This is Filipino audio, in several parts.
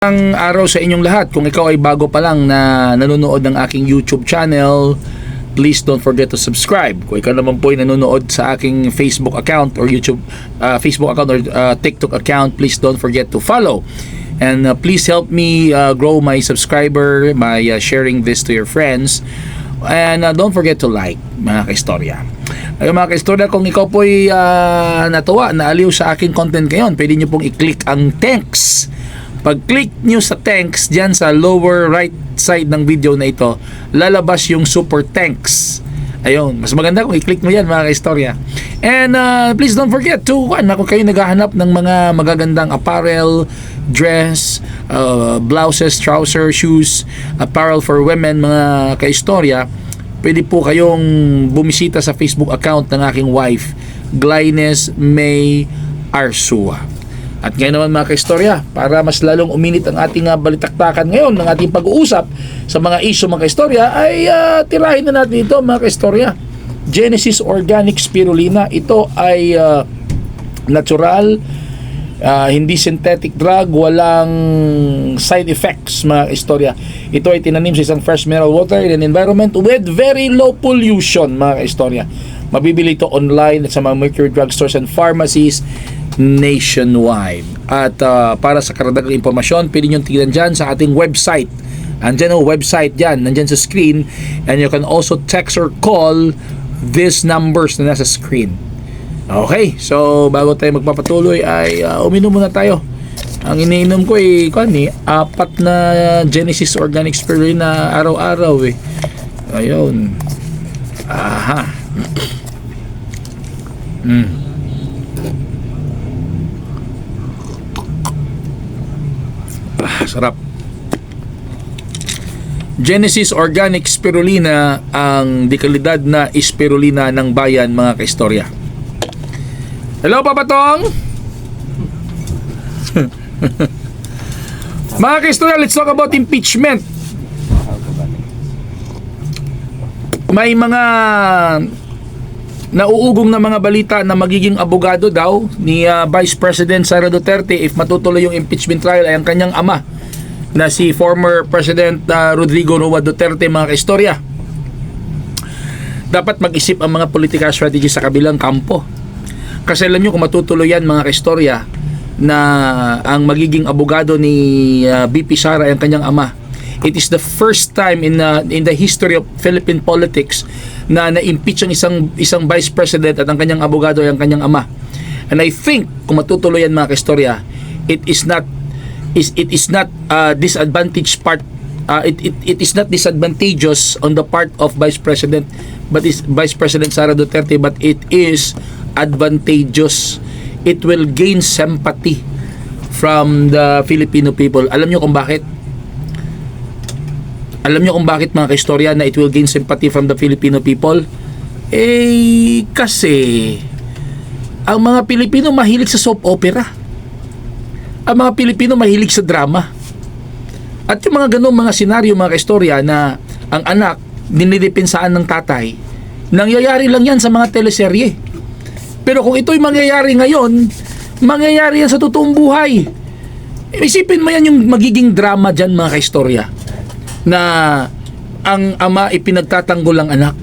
Ang araw sa inyong lahat. Kung ikaw ay bago pa lang na nanonood ng aking YouTube channel, please don't forget to subscribe. Kung ikaw naman po ay nanonood sa aking Facebook account or YouTube Facebook account or TikTok account, please don't forget to follow. And please help me grow my subscriber by sharing this to your friends. And don't forget to like, mga kaistorya. Ayun mga kaistorya, kung ikaw po ay natuwa, naaliw sa aking content ngayon, pwede nyo pong i-click ang thanks. Pag-click nyo sa thanks dyan sa lower right side ng video na ito, lalabas yung super thanks. Ayun, mas maganda kung i-click mo yan mga kaistorya. And please don't forget to, kung kayo naghahanap ng mga magagandang apparel, dress, blouses, trousers, shoes, apparel for women mga kaistorya, pwede po kayong bumisita sa Facebook account ng aking wife, Glynes May Arsua. At ngayon naman mga kaistorya, para mas lalong uminit ang ating balitaktakan ngayon ng ating pag-uusap sa mga issue mga kaistorya, ay tirahin na natin ito mga kaistorya. Genesis Organic Spirulina, ito ay natural, hindi synthetic drug, walang side effects mga kaistorya. Ito ay tinanim sa isang fresh mineral water in an environment with very low pollution mga kaistorya. Mabibili ito online at sa mga Mercury drugstores and pharmacies nationwide. At para sa karagdagang impormasyon, pwede nyo tignan dyan sa ating website. Andyan o website dyan, nandyan sa screen. And you can also text or call these numbers na nasa screen. Okay, so bago tayo magpapatuloy ay uminom muna tayo. Ang iniinom ko ay 4 na Genesis Organic Spirulina araw-araw eh. Ayun. Aha. Sarap. Genesis Organic Spirulina, ang dekalidad na spirulina ng bayan mga kaistorya. Hello Papa Tong. Mga kaistorya, let's talk about impeachment. May mga nauugong na mga balita na magiging abogado daw ni Vice President Sara Duterte if matutuloy yung impeachment trial ay ang kanyang ama na si former President Rodrigo Roa Duterte mga kaistorya. Dapat mag-isip ang mga political strategy sa kabilang kampo. Kasi alam nyo kung matutuloy yan mga kaistorya na ang magiging abogado ni VP Sara ay ang kanyang ama. It is the first time in the history of Philippine politics na na-impeach ang isang vice president at ang kanyang abogado ay ang kanyang ama. And I think kung matutuloy yan mga kaistorya, it is not disadvantage part it is not disadvantageous on the part of Vice President Sara Duterte, but it is advantageous. It will gain sympathy from the Filipino people. Alam niyo kung bakit? Alam niyo kung bakit mga kaistorya na it will gain sympathy from the Filipino people? Kasi ang mga Pilipino mahilig sa soap opera. Ang mga Pilipino mahilig sa drama. At yung mga ganong mga senaryo, mga kaistorya, na ang anak dinidepensaan ng tatay, nangyayari lang yan sa mga teleserye. Pero kung ito'y mangyayari ngayon, mangyayari yan sa totoong buhay. Isipin mo yan yung magiging drama dyan mga kaistorya, na ang ama ipinagtatanggol ang anak.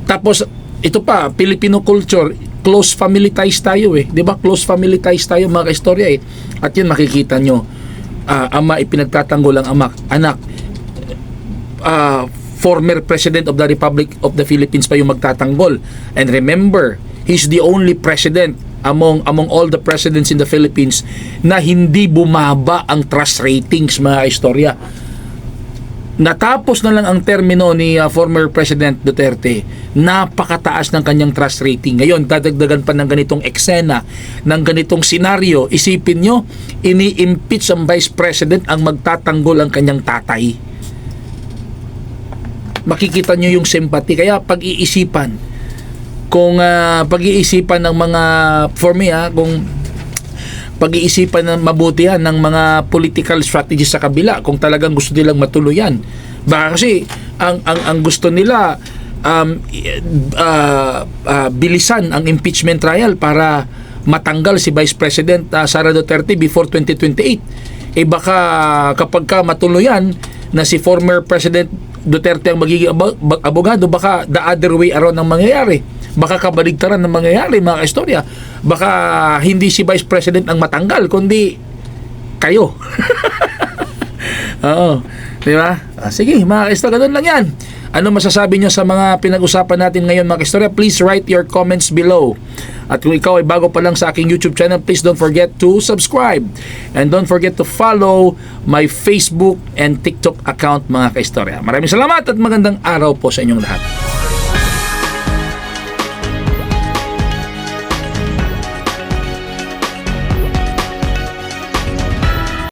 Tapos ito pa, Filipino culture, close family ties tayo eh. 'Di ba? Close family ties tayo mga kaistorya eh. At 'yun makikita nyo. Ama ipinagtatanggol ang anak. Former President of the Republic of the Philippines pa yung magtatanggol. And remember, he's the only president among all the presidents in the Philippines na hindi bumaba ang trust ratings mga kaistorya. Natapos na lang ang termino ni former President Duterte, napakataas ng kanyang trust rating. Ngayon, dadagdagan pa ng ganitong eksena, ng ganitong senaryo. Isipin nyo, ini-impeach ang Vice President ang magtatanggol ang kanyang tatay. Makikita nyo yung sympathy. Kaya pag-iisipan, kung pag-iisipan ng mga, for me kung pag-iisipan ng mabuti ng mga political strategies sa kabila kung talagang gusto nilang matuloy yan. Baka kasi ang gusto nila bilisan ang impeachment trial para matanggal si Vice President Sara Duterte before 2028. baka kapag ka matuluyan na si former President Duterte ang magiging abogado, baka the other way around ang mangyayari. Baka kabaligtaran ng mangyayari, mga kaistorya. Baka hindi si Vice President ang matanggal, kundi kayo. Oo. Di ba? Sige, mga kaistorya, ganun lang yan. Ano masasabi nyo sa mga pinag-usapan natin ngayon, mga kaistorya? Please write your comments below. At kung ikaw ay bago pa lang sa aking YouTube channel, please don't forget to subscribe. And don't forget to follow my Facebook and TikTok account, mga kaistorya. Maraming salamat at magandang araw po sa inyong lahat.